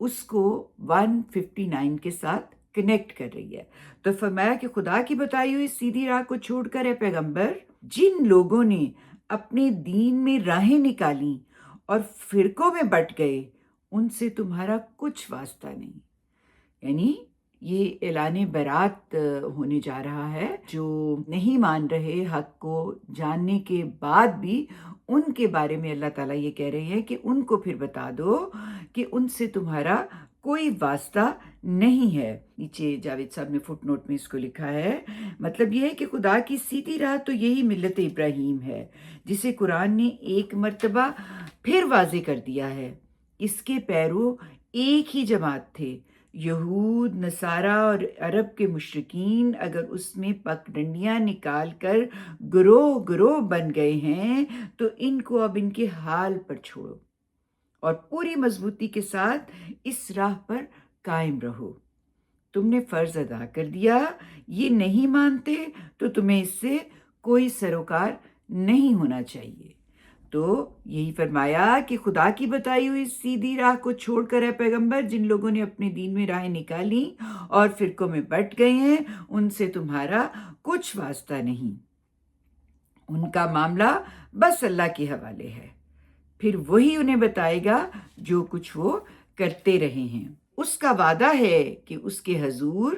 اس کو 159 کے ساتھ کنیکٹ کر رہی ہے۔ تو فرمایا کہ خدا کی بتائی ہوئی سیدھی راہ کو چھوڑ کر اے پیغمبر، جن لوگوں نے اپنے دین میں راہیں نکالی اور فرقوں میں بٹ گئے، ان سے تمہارا کچھ واسطہ نہیں۔ یعنی یہ اعلان برات ہونے جا رہا ہے۔ جو نہیں مان رہے حق کو جاننے کے بعد بھی، ان کے بارے میں اللہ تعالیٰ یہ کہہ رہے ہیں کہ ان کو پھر بتا دو کہ ان سے تمہارا کوئی واسطہ نہیں ہے۔ نیچے جاوید صاحب نے فٹ نوٹ میں اس کو لکھا ہے، مطلب یہ ہے کہ خدا کی سیدھی راہ تو یہی ملت ابراہیم ہے، جسے قرآن نے ایک مرتبہ پھر واضح کر دیا ہے۔ اس کے پیرو ایک ہی جماعت تھے۔ یہود، نصارہ اور عرب کے مشرکین اگر اس میں پگڈنڈیاں نکال کر گروہ گروہ بن گئے ہیں تو ان کو اب ان کے حال پر چھوڑو اور پوری مضبوطی کے ساتھ اس راہ پر قائم رہو۔ تم نے فرض ادا کر دیا، یہ نہیں مانتے تو تمہیں اس سے کوئی سروکار نہیں ہونا چاہیے۔ تو یہی فرمایا کہ خدا کی بتائی ہوئی سیدھی راہ کو چھوڑ کر اے پیغمبر، جن لوگوں نے اپنے دین میں راہیں نکالی اور فرقوں میں بٹ گئے ہیں، ان سے تمہارا کچھ واسطہ نہیں۔ ان کا معاملہ بس اللہ کے حوالے ہے، پھر وہی انہیں بتائے گا جو کچھ وہ کرتے رہے ہیں۔ اس کا وعدہ ہے کہ اس کے حضور،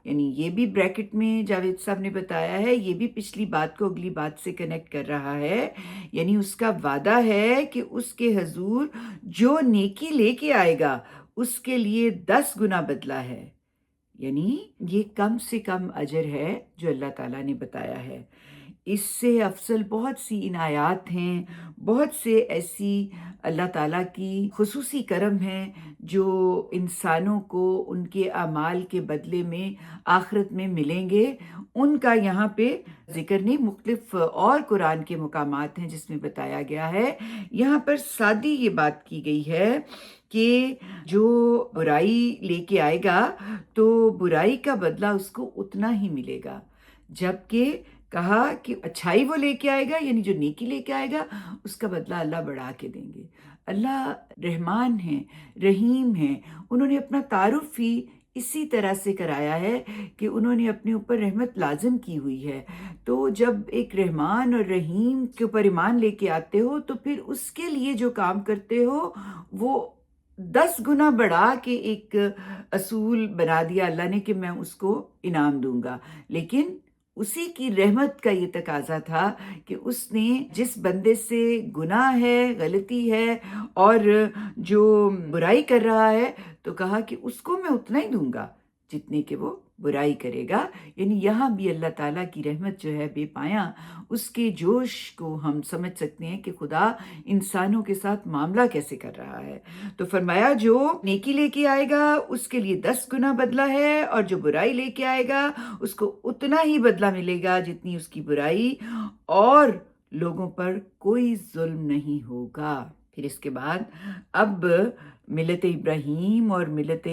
یعنی یہ بھی بریکٹ میں جاوید صاحب نے بتایا ہے، یہ بھی پچھلی بات کو اگلی بات سے کنیکٹ کر رہا ہے، یعنی اس کا وعدہ ہے کہ اس کے حضور جو نیکی لے کے آئے گا اس کے لیے 10 گنا بدلہ ہے۔ یعنی یہ کم سے کم اجر ہے جو اللہ تعالیٰ نے بتایا ہے۔ اس سے افضل بہت سی عنایات ہیں، بہت سے ایسی اللہ تعالیٰ کی خصوصی کرم ہیں جو انسانوں کو ان کے اعمال کے بدلے میں آخرت میں ملیں گے۔ ان کا یہاں پہ ذکر نہیں، مختلف اور قرآن کے مقامات ہیں جس میں بتایا گیا ہے۔ یہاں پر سادی یہ بات کی گئی ہے کہ جو برائی لے کے آئے گا تو برائی کا بدلہ اس کو اتنا ہی ملے گا، جبکہ کہا کہ اچھائی وہ لے کے آئے گا، یعنی جو نیکی لے کے آئے گا اس کا بدلہ اللہ بڑھا کے دیں گے۔ اللہ رحمان ہیں، رحیم ہیں، انہوں نے اپنا تعارف ہی اسی طرح سے کرایا ہے کہ انہوں نے اپنے اوپر رحمت لازم کی ہوئی ہے۔ تو جب ایک رحمان اور رحیم کے اوپر ایمان لے کے آتے ہو تو پھر اس کے لیے جو کام کرتے ہو وہ 10 گنا بڑھا کے ایک اصول بنا دیا اللہ نے کہ میں اس کو انعام دوں گا۔ لیکن اسی کی رحمت کا یہ تقاضا تھا کہ اس نے جس بندے سے گناہ ہے، غلطی ہے اور جو برائی کر رہا ہے، تو کہا کہ اس کو میں اتنا ہی دوں گا جتنے کہ وہ برائی کرے گا۔ یعنی یہاں بھی اللہ تعالیٰ کی رحمت جو ہے بے پایاں، اس کے جوش کو ہم سمجھ سکتے ہیں کہ خدا انسانوں کے ساتھ معاملہ کیسے کر رہا ہے۔ تو فرمایا جو نیکی لے کے آئے گا اس کے لیے 10 گنا بدلہ ہے، اور جو برائی لے کے آئے گا اس کو اتنا ہی بدلہ ملے گا جتنی اس کی برائی، اور لوگوں پر کوئی ظلم نہیں ہوگا۔ پھر اس کے بعد اب ملت ابراہیم اور ملت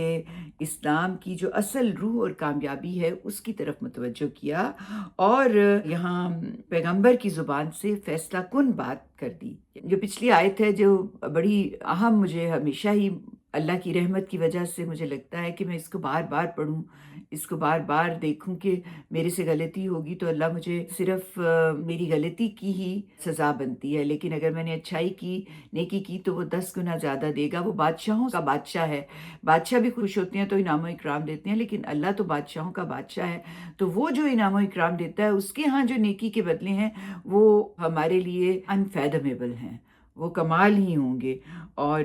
اسلام کی جو اصل روح اور کامیابی ہے اس کی طرف متوجہ کیا، اور یہاں پیغمبر کی زبان سے فیصلہ کن بات کر دی۔ جو پچھلی آیت ہے جو بڑی اہم، مجھے ہمیشہ ہی اللہ کی رحمت کی وجہ سے مجھے لگتا ہے کہ میں اس کو بار بار پڑھوں، اس کو بار بار دیکھوں کہ میرے سے غلطی ہوگی تو اللہ مجھے صرف میری غلطی کی ہی سزا بنتی ہے، لیکن اگر میں نے اچھائی کی، نیکی کی، تو وہ 10 گنا زیادہ دے گا۔ وہ بادشاہوں کا بادشاہ ہے، بادشاہ بھی خوش ہوتے ہیں تو انعام و اکرام دیتے ہیں، لیکن اللہ تو بادشاہوں کا بادشاہ ہے، تو وہ جو انعام و اکرام دیتا ہے اس کے ہاں جو نیکی کے بدلے ہیں وہ ہمارے لیے انفیدمیبل ہیں، وہ کمال ہی ہوں گے۔ اور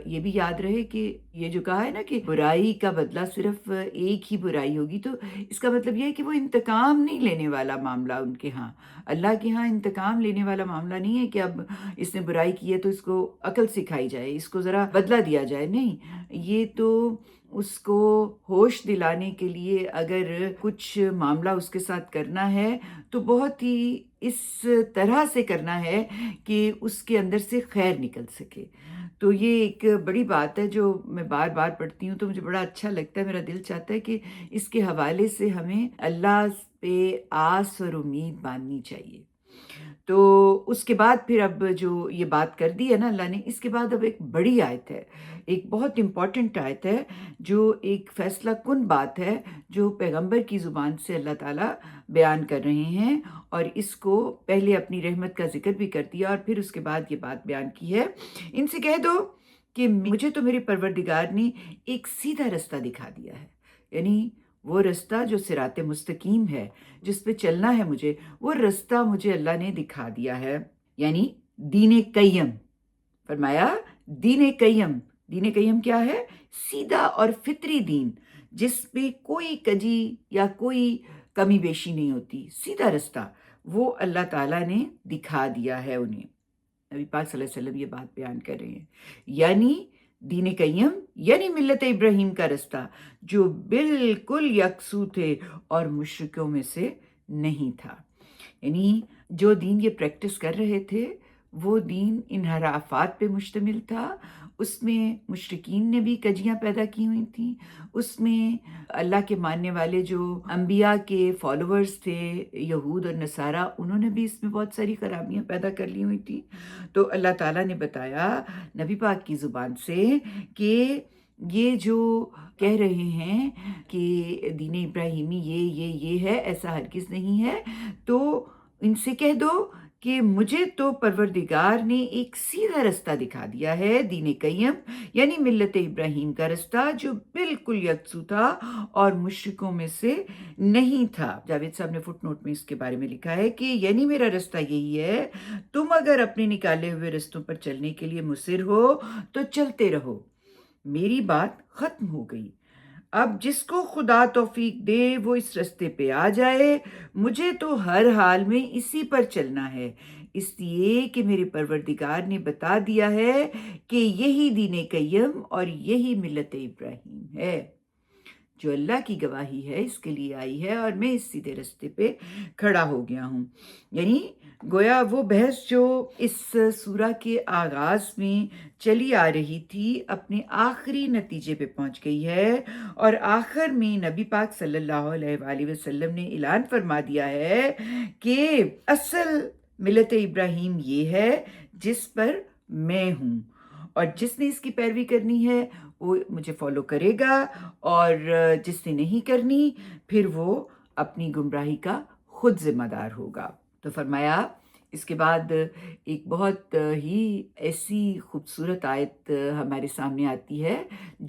یہ بھی یاد رہے کہ یہ جو کہا ہے نا کہ برائی کا بدلہ صرف ایک ہی برائی ہوگی، تو اس کا مطلب یہ ہے کہ وہ انتقام نہیں لینے والا معاملہ ان کے ہاں، اللہ کے ہاں انتقام لینے والا معاملہ نہیں ہے کہ اب اس نے برائی کی ہے تو اس کو عقل سکھائی جائے، اس کو ذرا بدلہ دیا جائے، نہیں، یہ تو اس کو ہوش دلانے کے لیے اگر کچھ معاملہ اس کے ساتھ کرنا ہے تو بہت ہی اس طرح سے کرنا ہے کہ اس کے اندر سے خیر نکل سکے۔ تو یہ ایک بڑی بات ہے جو میں بار بار پڑھتی ہوں تو مجھے بڑا اچھا لگتا ہے، میرا دل چاہتا ہے کہ اس کے حوالے سے ہمیں اللہ پہ آس اور امید باندھنی چاہیے۔ تو اس کے بعد پھر اب جو یہ بات کر دی ہے نا اللہ نے، اس کے بعد اب ایک بڑی آیت ہے، ایک بہت امپورٹنٹ آیت ہے، جو ایک فیصلہ کن بات ہے، جو پیغمبر کی زبان سے اللہ تعالیٰ بیان کر رہے ہیں، اور اس کو پہلے اپنی رحمت کا ذکر بھی کر دیا اور پھر اس کے بعد یہ بات بیان کی ہے۔ ان سے کہہ دو کہ مجھے تو میرے پروردگار نے ایک سیدھا رستہ دکھا دیا ہے، یعنی وہ رستہ جو صراط مستقیم ہے، جس پہ چلنا ہے مجھے، وہ رستہ مجھے اللہ نے دکھا دیا ہے، یعنی دین قیم۔ فرمایا دین قیم، دین قیم کیا ہے؟ سیدھا اور فطری دین، جس پہ کوئی کجی یا کوئی کمی بیشی نہیں ہوتی، سیدھا رستہ وہ اللہ تعالیٰ نے دکھا دیا ہے انہیں۔ نبی پاک صلی اللہ علیہ وسلم یہ بات بیان کر رہے ہیں، یعنی دین قیم یعنی ملت ابراہیم کا رستہ جو بالکل یکسو تھے اور مشرکوں میں سے نہیں تھا، یعنی جو دین یہ پریکٹس کر رہے تھے وہ دین انحرافات پہ مشتمل تھا، اس میں مشرکین نے بھی کجیاں پیدا کی ہوئی تھیں، اس میں اللہ کے ماننے والے جو انبیاء کے فالوورز تھے یہود اور نصارہ، انہوں نے بھی اس میں بہت ساری خرابیاں پیدا کر لی ہوئی تھیں۔ تو اللہ تعالیٰ نے بتایا نبی پاک کی زبان سے کہ یہ جو کہہ رہے ہیں کہ دین ابراہیمی یہ ہے، ایسا ہرگز نہیں ہے، تو ان سے کہہ دو کہ مجھے تو پروردگار نے ایک سیدھا رستہ دکھا دیا ہے، دین قیم یعنی ملت ابراہیم کا رستہ جو بالکل یکسو تھا اور مشرکوں میں سے نہیں تھا۔ جاوید صاحب نے فٹ نوٹ میں اس کے بارے میں لکھا ہے کہ یعنی میرا رستہ یہی ہے، تم اگر اپنے نکالے ہوئے رستوں پر چلنے کے لیے مصر ہو تو چلتے رہو، میری بات ختم ہو گئی، اب جس کو خدا توفیق دے وہ اس رستے پہ آ جائے، مجھے تو ہر حال میں اسی پر چلنا ہے، اس لیے کہ میرے پروردگار نے بتا دیا ہے کہ یہی دین قیم اور یہی ملت ابراہیم ہے، جو اللہ کی گواہی ہے اس کے لیے آئی ہے اور میں اس سیدھے رستے پہ کھڑا ہو گیا ہوں۔ یعنی گویا وہ بحث جو اس سورہ کے آغاز میں چلی آ رہی تھی اپنے آخری نتیجے پہ پہنچ گئی ہے، اور آخر میں نبی پاک صلی اللہ علیہ وآلہ وسلم نے اعلان فرما دیا ہے کہ اصل ملت ابراہیم یہ ہے جس پر میں ہوں، اور جس نے اس کی پیروی کرنی ہے وہ مجھے فالو کرے گا، اور جس نے نہیں کرنی پھر وہ اپنی گمراہی کا خود ذمہ دار ہوگا۔ تو فرمایا اس کے بعد ایک بہت ہی ایسی خوبصورت آیت ہمارے سامنے آتی ہے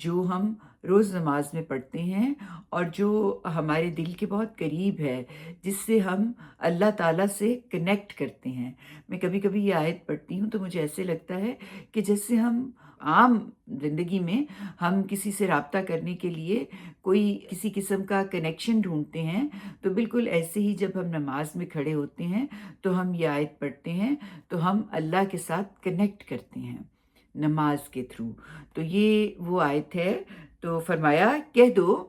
جو ہم روز نماز میں پڑھتے ہیں اور جو ہمارے دل کے بہت قریب ہے، جس سے ہم اللہ تعالیٰ سے کنیکٹ کرتے ہیں۔ میں کبھی کبھی یہ آیت پڑھتی ہوں تو مجھے ایسے لگتا ہے کہ جیسے ہم عام زندگی میں ہم کسی سے رابطہ کرنے کے لیے کوئی کسی قسم کا کنیکشن ڈھونڈتے ہیں، تو بالکل ایسے ہی جب ہم نماز میں کھڑے ہوتے ہیں تو ہم یہ آیت پڑھتے ہیں تو ہم اللہ کے ساتھ کنیکٹ کرتے ہیں نماز کے تھرو۔ تو یہ وہ آیت ہے۔ تو فرمایا کہہ دو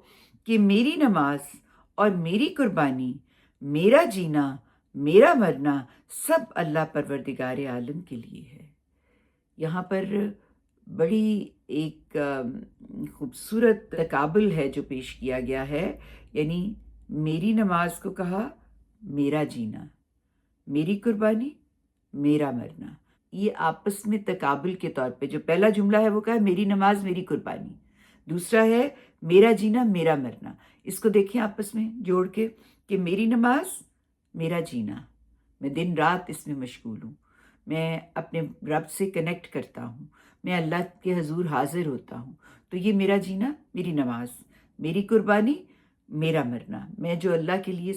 کہ میری نماز اور میری قربانی، میرا جینا، میرا مرنا سب اللہ پروردگار عالم کے لیے ہے۔ یہاں پر بڑی ایک خوبصورت تقابل ہے جو پیش کیا گیا ہے، یعنی میری نماز کو کہا میرا جینا، میری قربانی، میرا مرنا، یہ آپس میں تقابل کے طور پہ جو پہلا جملہ ہے وہ کہا میری نماز میری قربانی، دوسرا ہے میرا جینا میرا مرنا۔ اس کو دیکھیں آپس میں جوڑ کے کہ میری نماز میرا جینا، میں دن رات اس میں مشغول ہوں، میں اپنے رب سے کنیکٹ کرتا ہوں، میں اللہ کے حضور حاضر ہوتا ہوں، تو یہ میرا جینا میری نماز، میری قربانی میرا مرنا، میں جو اللہ کے لیے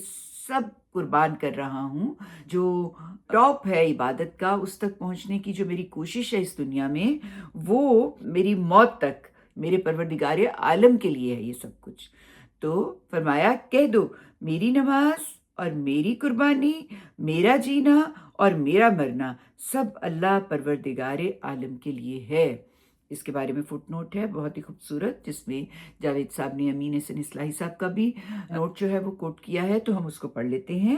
سب قربان کر رہا ہوں، جو ٹاپ ہے عبادت کا، اس تک پہنچنے کی جو میری کوشش ہے اس دنیا میں، وہ میری موت تک میرے پروردگار عالم کے لیے ہے یہ سب کچھ۔ تو فرمایا کہہ دو میری نماز اور میری قربانی، میرا جینا اور میرا مرنا سب اللہ پروردگار عالم کے لیے ہے۔ اس کے بارے میں فٹ نوٹ ہے بہت ہی خوبصورت، جس میں جاوید صاحب نے امین حسن اصلاحی صاحب کا بھی نوٹ جو ہے وہ کوٹ کیا ہے، تو ہم اس کو پڑھ لیتے ہیں۔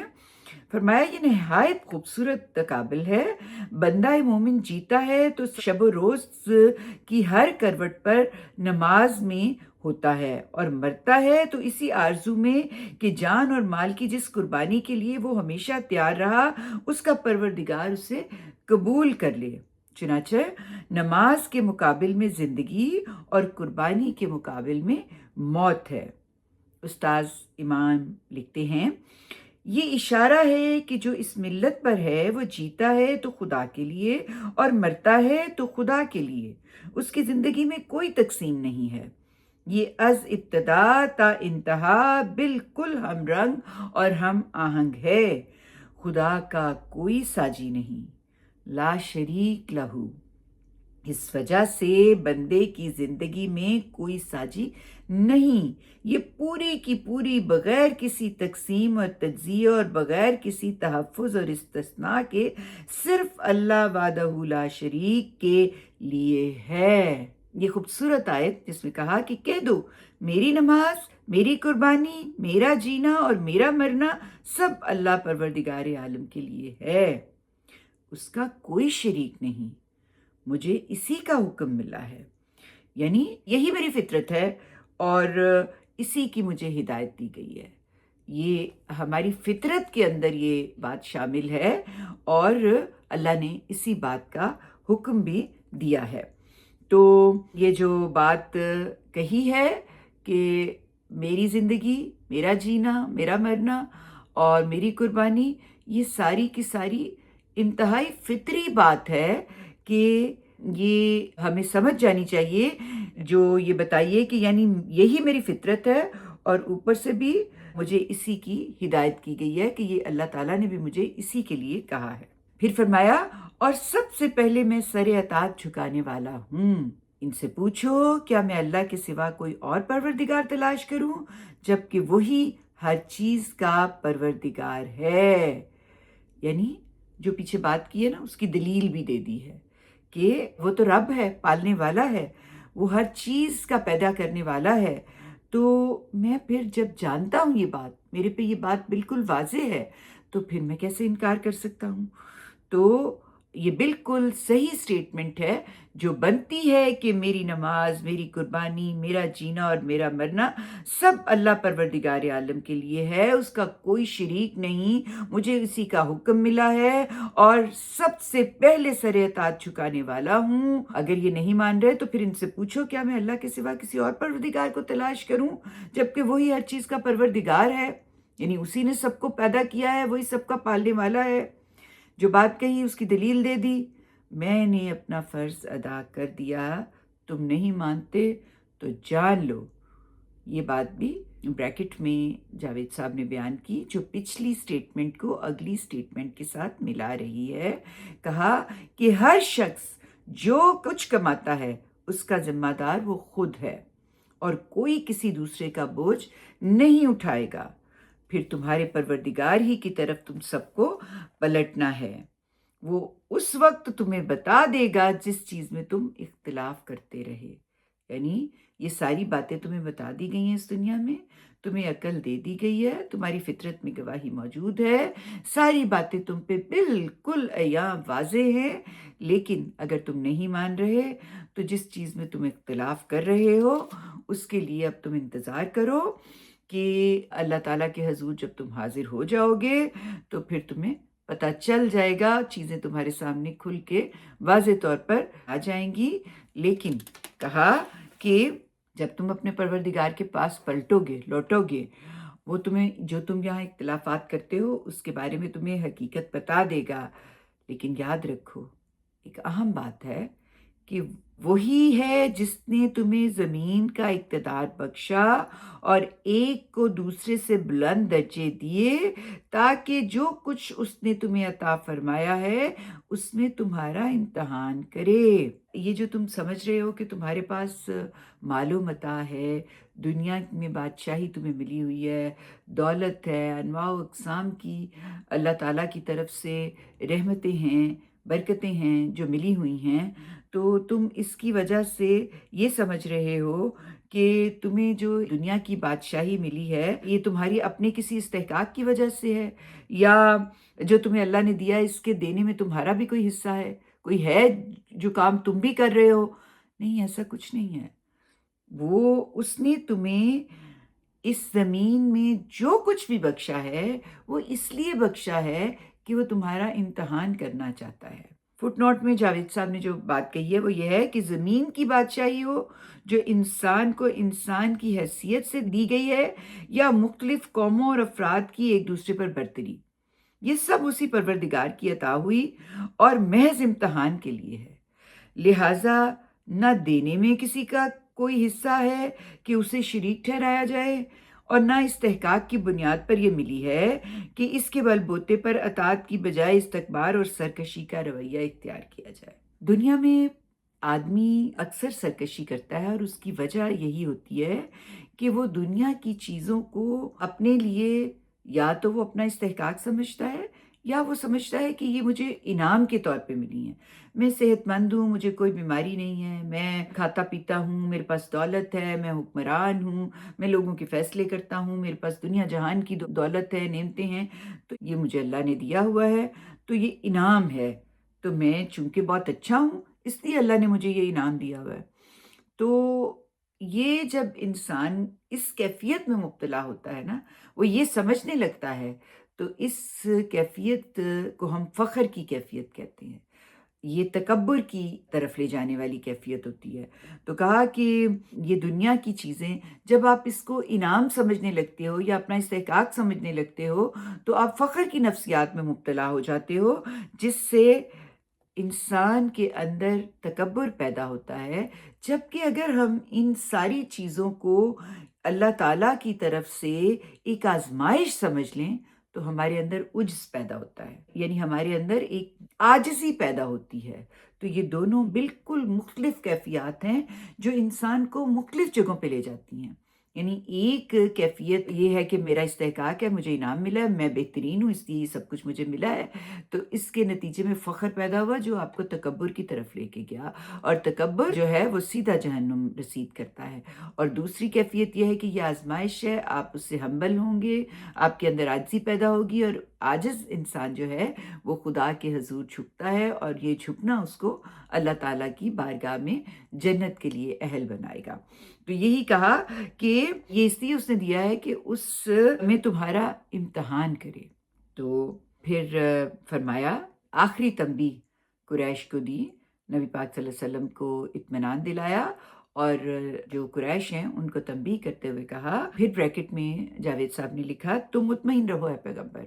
فرمایا یہ نہایت خوبصورت قابل ہے، بندہ مومن جیتا ہے تو شب و روز کی ہر کروٹ پر نماز میں ہوتا ہے، اور مرتا ہے تو اسی آرزو میں کہ جان اور مال کی جس قربانی کے لیے وہ ہمیشہ تیار رہا اس کا پروردگار اسے قبول کر لے۔ چنانچہ نماز کے مقابل میں زندگی اور قربانی کے مقابل میں موت ہے۔ استاذ امام لکھتے ہیں، یہ اشارہ ہے کہ جو اس ملت پر ہے وہ جیتا ہے تو خدا کے لیے اور مرتا ہے تو خدا کے لیے، اس کی زندگی میں کوئی تقسیم نہیں ہے۔ یہ از ابتدا تا انتہا بالکل ہم رنگ اور ہم آہنگ ہے، خدا کا کوئی ساجی نہیں، لا شریک لہو۔ اس وجہ سے بندے کی زندگی میں کوئی ساجی نہیں، یہ پوری کی پوری بغیر کسی تقسیم اور تجزیہ اور بغیر کسی تحفظ اور استثناء کے صرف اللہ وحدہ لا شریک کے لیے ہے۔ یہ خوبصورت آیت جس میں کہا کہ کہہ دو میری نماز، میری قربانی، میرا جینا اور میرا مرنا سب اللہ پروردگار عالم کے لیے ہے، اس کا کوئی شریک نہیں، مجھے اسی کا حکم ملا ہے، یعنی یہی میری فطرت ہے اور اسی کی مجھے ہدایت دی گئی ہے۔ یہ ہماری فطرت کے اندر یہ بات شامل ہے اور اللہ نے اسی بات کا حکم بھی دیا ہے۔ تو یہ جو بات کہی ہے کہ میری زندگی، میرا جینا، میرا مرنا اور میری قربانی، یہ ساری کی ساری انتہائی فطری بات ہے کہ یہ ہمیں سمجھ جانی چاہیے، جو یہ بتائیے کہ یعنی یہی میری فطرت ہے اور اوپر سے بھی مجھے اسی کی ہدایت کی گئی ہے کہ یہ اللہ تعالیٰ نے بھی مجھے اسی کے لیے کہا ہے۔ پھر فرمایا اور سب سے پہلے میں سر اطاعت جھکانے والا ہوں، ان سے پوچھو کیا میں اللہ کے سوا کوئی اور پروردگار تلاش کروں جبکہ وہی ہر چیز کا پروردگار ہے۔ یعنی جو پیچھے بات کی ہے نا اس کی دلیل بھی دے دی ہے کہ وہ تو رب ہے، پالنے والا ہے، وہ ہر چیز کا پیدا کرنے والا ہے۔ تو میں پھر جب جانتا ہوں یہ بات، میرے پہ یہ بات بالکل واضح ہے، تو پھر میں کیسے انکار کر سکتا ہوں؟ تو یہ بالکل صحیح سٹیٹمنٹ ہے جو بنتی ہے کہ میری نماز، میری قربانی، میرا جینا اور میرا مرنا سب اللہ پروردگار عالم کے لیے ہے، اس کا کوئی شریک نہیں، مجھے اسی کا حکم ملا ہے اور سب سے پہلے سر اطاعت جھکانے والا ہوں۔ اگر یہ نہیں مان رہے تو پھر ان سے پوچھو کیا میں اللہ کے سوا کسی اور پروردگار کو تلاش کروں جبکہ وہی ہر چیز کا پروردگار ہے، یعنی اسی نے سب کو پیدا کیا ہے، وہی سب کا پالنے والا ہے۔ جو بات کہی اس کی دلیل دے دی، میں نے اپنا فرض ادا کر دیا، تم نہیں مانتے تو جان لو۔ یہ بات بھی بریکٹ میں جاوید صاحب نے بیان کی جو پچھلی سٹیٹمنٹ کو اگلی سٹیٹمنٹ کے ساتھ ملا رہی ہے۔ کہا کہ ہر شخص جو کچھ کماتا ہے اس کا ذمہ دار وہ خود ہے اور کوئی کسی دوسرے کا بوجھ نہیں اٹھائے گا، پھر تمہارے پروردگار ہی کی طرف تم سب کو پلٹنا ہے، وہ اس وقت تمہیں بتا دے گا جس چیز میں تم اختلاف کرتے رہے۔ یعنی یہ ساری باتیں تمہیں بتا دی گئی ہیں، اس دنیا میں تمہیں عقل دے دی گئی ہے، تمہاری فطرت میں گواہی موجود ہے، ساری باتیں تم پہ بالکل عیاں واضح ہیں، لیکن اگر تم نہیں مان رہے تو جس چیز میں تم اختلاف کر رہے ہو اس کے لیے اب تم انتظار کرو کہ اللہ تعالیٰ کے حضور جب تم حاضر ہو جاؤ گے تو پھر تمہیں پتہ چل جائے گا، چیزیں تمہارے سامنے کھل کے واضح طور پر آ جائیں گی۔ لیکن کہا کہ جب تم اپنے پروردگار کے پاس پلٹو گے، لوٹو گے، وہ تمہیں جو تم یہاں اختلافات کرتے ہو اس کے بارے میں تمہیں حقیقت بتا دے گا۔ لیکن یاد رکھو ایک اہم بات ہے کہ وہی ہے جس نے تمہیں زمین کا اقتدار بخشا اور ایک کو دوسرے سے بلند درجے دیے تاکہ جو کچھ اس نے تمہیں عطا فرمایا ہے اس میں تمہارا امتحان کرے۔ یہ جو تم سمجھ رہے ہو کہ تمہارے پاس مال و متاع ہے، دنیا میں بادشاہی تمہیں ملی ہوئی ہے، دولت ہے، انواع و اقسام کی اللہ تعالیٰ کی طرف سے رحمتیں ہیں، برکتیں ہیں جو ملی ہوئی ہیں، تو تم اس کی وجہ سے یہ سمجھ رہے ہو کہ تمہیں جو دنیا کی بادشاہی ملی ہے یہ تمہاری اپنے کسی استحقاق کی وجہ سے ہے، یا جو تمہیں اللہ نے دیا اس کے دینے میں تمہارا بھی کوئی حصہ ہے، کوئی ہے جو کام تم بھی کر رہے ہو۔ نہیں، ایسا کچھ نہیں ہے۔ وہ اس نے تمہیں اس زمین میں جو کچھ بھی بخشا ہے وہ اس لیے بخشا ہے کہ وہ تمہارا امتحان کرنا چاہتا ہے۔ فٹ نوٹ میں جاوید صاحب نے جو بات کہی ہے وہ یہ ہے کہ زمین کی بادشاہی ہو جو انسان کو انسان کی حیثیت سے دی گئی ہے، یا مختلف قوموں اور افراد کی ایک دوسرے پر برتری، یہ سب اسی پروردگار کی عطا ہوئی اور محض امتحان کے لیے ہے۔ لہٰذا نہ دینے میں کسی کا کوئی حصہ ہے کہ اسے شریک ٹھہرایا جائے، اور نہ استحقاق کی بنیاد پر یہ ملی ہے کہ اس کے بل بوتے پر اطاعت کی بجائے استکبار اور سرکشی کا رویہ اختیار کیا جائے۔ دنیا میں آدمی اکثر سرکشی کرتا ہے، اور اس کی وجہ یہی ہوتی ہے کہ وہ دنیا کی چیزوں کو اپنے لیے یا تو وہ اپنا استحقاق سمجھتا ہے، یا وہ سمجھتا ہے کہ یہ مجھے انعام کے طور پہ ملی ہیں۔ میں صحت مند ہوں، مجھے کوئی بیماری نہیں ہے، میں کھاتا پیتا ہوں، میرے پاس دولت ہے، میں حکمران ہوں، میں لوگوں کے فیصلے کرتا ہوں، میرے پاس دنیا جہان کی دولت ہے، نعمتیں ہیں، تو یہ مجھے اللہ نے دیا ہوا ہے، تو یہ انعام ہے۔ تو میں چونکہ بہت اچھا ہوں اس لیے اللہ نے مجھے یہ انعام دیا ہوا ہے۔ تو یہ جب انسان اس کیفیت میں مبتلا ہوتا ہے نا، وہ یہ سمجھنے لگتا ہے، تو اس کیفیت کو ہم فخر کی کیفیت کہتے ہیں۔ یہ تکبر کی طرف لے جانے والی کیفیت ہوتی ہے۔ تو کہا کہ یہ دنیا کی چیزیں جب آپ اس کو انعام سمجھنے لگتے ہو یا اپنا استحقاق سمجھنے لگتے ہو تو آپ فخر کی نفسیات میں مبتلا ہو جاتے ہو، جس سے انسان کے اندر تکبر پیدا ہوتا ہے۔ جبکہ اگر ہم ان ساری چیزوں کو اللہ تعالیٰ کی طرف سے ایک آزمائش سمجھ لیں تو ہمارے اندر عجز پیدا ہوتا ہے، یعنی ہمارے اندر ایک عاجزی پیدا ہوتی ہے۔ تو یہ دونوں بالکل مختلف کیفیات ہیں جو انسان کو مختلف جگہوں پہ لے جاتی ہیں۔ یعنی ایک کیفیت یہ ہے کہ میرا استحقاق ہے، مجھے انعام ملا ہے، میں بہترین ہوں، اس لیے یہ سب کچھ مجھے ملا ہے، تو اس کے نتیجے میں فخر پیدا ہوا جو آپ کو تکبر کی طرف لے کے گیا، اور تکبر جو ہے وہ سیدھا جہنم رسید کرتا ہے۔ اور دوسری کیفیت یہ ہے کہ یہ آزمائش ہے، آپ اس سے ہمبل ہوں گے، آپ کے اندر عاجزی پیدا ہوگی، اور عاجز انسان جو ہے وہ خدا کے حضور جھکتا ہے، اور یہ جھکنا اس کو اللہ تعالیٰ کی بارگاہ میں جنت کے لیے اہل بنائے گا۔ تو یہی کہا کہ یہ اس لیے اس نے دیا ہے کہ اس میں تمہارا امتحان کرے۔ تو پھر فرمایا آخری تنبیہ قریش کو دی، نبی پاک صلی اللہ علیہ وسلم کو اطمینان دلایا، اور جو قریش ہیں ان کو تنبیہ کرتے ہوئے کہا، پھر بریکٹ میں جاوید صاحب نے لکھا تم مطمئن رہو اے پیغمبر،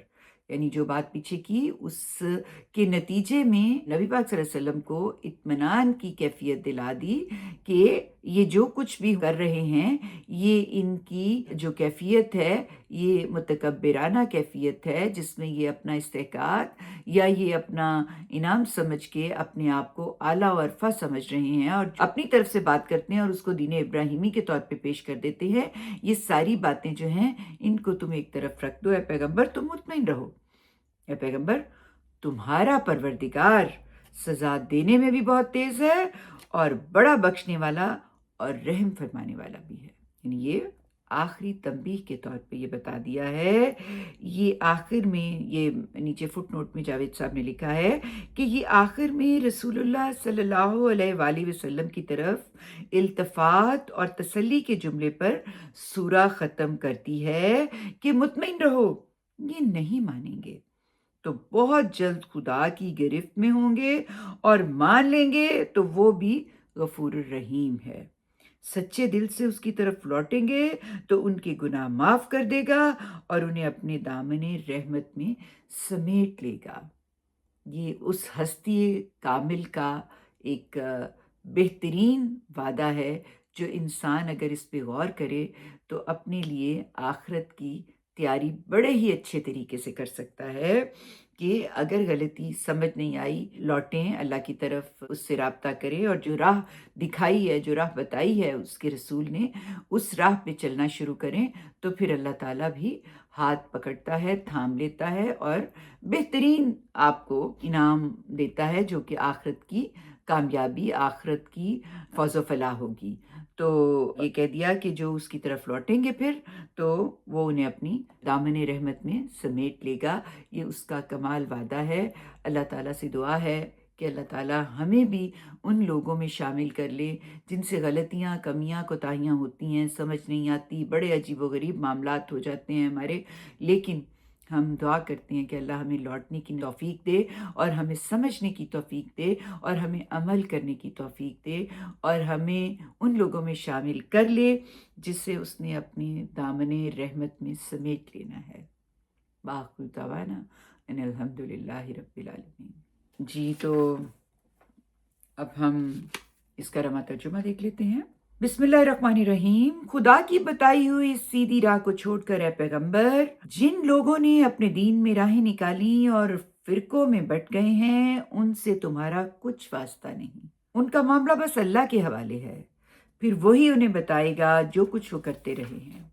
یعنی جو بات پیچھے کی اس کے نتیجے میں نبی پاک صلی اللہ علیہ وسلم کو اطمینان کی کیفیت دلا دی کہ یہ جو کچھ بھی کر رہے ہیں یہ ان کی جو کیفیت ہے یہ متکبرانہ کیفیت ہے، جس میں یہ اپنا استحقاق یا یہ اپنا انعام سمجھ کے اپنے آپ کو اعلیٰ و ارفع سمجھ رہے ہیں، اور اپنی طرف سے بات کرتے ہیں اور اس کو دین ابراہیمی کے طور پہ پیش کر دیتے ہیں۔ یہ ساری باتیں جو ہیں ان کو تم ایک طرف رکھ دو اے پیغمبر، تم مطمئن رہو اے پیغمبر، تمہارا پروردگار سزا دینے میں بھی بہت تیز ہے اور بڑا بخشنے والا اور رحم فرمانے والا بھی ہے۔ یعنی یہ آخری تنبیہ کے طور پہ یہ بتا دیا ہے۔ یہ آخر میں، یہ نیچے فٹ نوٹ میں جاوید صاحب نے لکھا ہے کہ یہ آخر میں رسول اللہ صلی اللہ علیہ وآلہ وسلم کی طرف التفات اور تسلی کے جملے پر سورہ ختم کرتی ہے کہ مطمئن رہو، یہ نہیں مانیں گے تو بہت جلد خدا کی گرفت میں ہوں گے، اور مان لیں گے تو وہ بھی غفور الرحیم ہے، سچے دل سے اس کی طرف لوٹیں گے تو ان کے گناہ معاف کر دے گا اور انہیں اپنے دامن رحمت میں سمیٹ لے گا۔ یہ اس ہستی کامل کا ایک بہترین وعدہ ہے جو انسان اگر اس پہ غور کرے تو اپنے لیے آخرت کی تیاری بڑے ہی اچھے طریقے سے کر سکتا ہے۔ کہ اگر غلطی سمجھ نہیں آئی، لوٹیں اللہ کی طرف، اس سے رابطہ کریں، اور جو راہ دکھائی ہے، جو راہ بتائی ہے اس کے رسول نے، اس راہ پہ چلنا شروع کریں، تو پھر اللہ تعالیٰ بھی ہاتھ پکڑتا ہے، تھام لیتا ہے، اور بہترین آپ کو انعام دیتا ہے جو کہ آخرت کی کامیابی آخرت کی فوز و فلاح ہوگی۔ تو یہ کہہ دیا کہ جو اس کی طرف لوٹیں گے پھر تو وہ انہیں اپنی دامن رحمت میں سمیٹ لے گا، یہ اس کا کمال وعدہ ہے۔ اللہ تعالیٰ سے دعا ہے کہ اللہ تعالیٰ ہمیں بھی ان لوگوں میں شامل کر لے جن سے غلطیاں، کمیاں، کوتاہیاں ہوتی ہیں، سمجھ نہیں آتی، بڑے عجیب و غریب معاملات ہو جاتے ہیں ہمارے، لیکن ہم دعا کرتے ہیں کہ اللہ ہمیں لوٹنے کی توفیق دے اور ہمیں سمجھنے کی توفیق دے اور ہمیں عمل کرنے کی توفیق دے اور ہمیں ان لوگوں میں شامل کر لے جس سے اس نے اپنے دامن رحمت میں سمیٹ لینا ہے۔ باخر دعوانا ان الحمدللہ رب العالمین۔ جی تو اب ہم اس کا رواں ترجمہ دیکھ لیتے ہیں۔ بسم اللہ الرحمن الرحیم۔ خدا کی بتائی ہوئی سیدھی راہ کو چھوڑ کر اے پیغمبر، جن لوگوں نے اپنے دین میں راہیں نکالی اور فرقوں میں بٹ گئے ہیں ان سے تمہارا کچھ واسطہ نہیں، ان کا معاملہ بس اللہ کے حوالے ہے، پھر وہی انہیں بتائے گا جو کچھ وہ کرتے رہے ہیں۔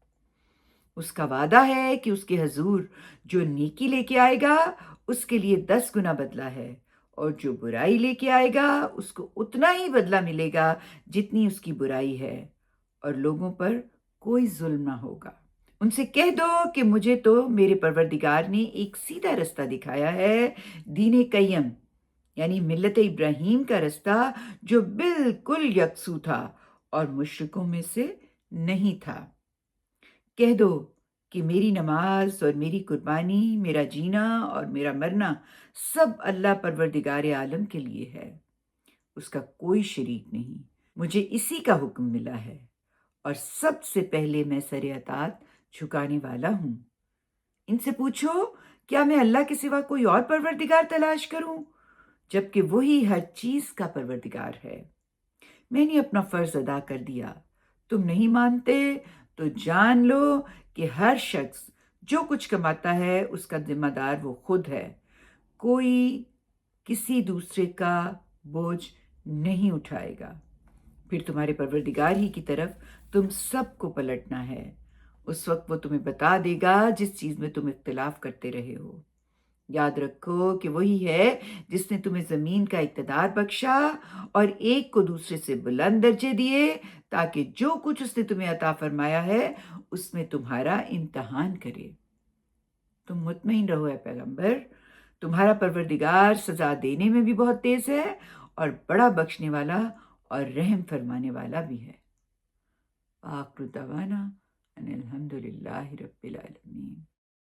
اس کا وعدہ ہے کہ اس کے حضور جو نیکی لے کے آئے گا اس کے لیے 10 گنا بدلہ ہے، اور جو برائی لے کے آئے گا اس کو اتنا ہی بدلہ ملے گا جتنی اس کی برائی ہے، اور لوگوں پر کوئی ظلم نہ ہوگا۔ ان سے کہہ دو کہ مجھے تو میرے پروردگار نے ایک سیدھا رستہ دکھایا ہے، دین قیم یعنی ملت ابراہیم کا رستہ جو بالکل یکسو تھا اور مشرکوں میں سے نہیں تھا۔ کہہ دو کہ میری نماز اور میری قربانی، میرا جینا اور میرا مرنا سب اللہ پروردگار عالم کے لیے ہے، اس کا کوئی شریک نہیں، مجھے اسی کا حکم ملا ہے اور سب سے پہلے میں سر اطاعت جھکانے والا ہوں۔ ان سے پوچھو کیا میں اللہ کے سوا کوئی اور پروردگار تلاش کروں جبکہ وہی ہر چیز کا پروردگار ہے؟ میں نے اپنا فرض ادا کر دیا، تم نہیں مانتے تو جان لو کہ ہر شخص جو کچھ کماتا ہے اس کا ذمہ دار وہ خود ہے، کوئی کسی دوسرے کا بوجھ نہیں اٹھائے گا۔ پھر تمہارے پروردگار ہی کی طرف تم سب کو پلٹنا ہے، اس وقت وہ تمہیں بتا دے گا جس چیز میں تم اختلاف کرتے رہے ہو۔ یاد رکھو کہ وہی ہے جس نے تمہیں زمین کا اقتدار بخشا اور ایک کو دوسرے سے بلند درجے دیے تاکہ جو کچھ اس نے تمہیں عطا فرمایا ہے اس میں تمہارا امتحان کرے۔ تم مطمئن رہو اے پیغمبر، تمہارا پروردگار سزا دینے میں بھی بہت تیز ہے اور بڑا بخشنے والا اور رحم فرمانے والا بھی ہے۔ آخر دعوانا ان الحمدللہ رب العالمین۔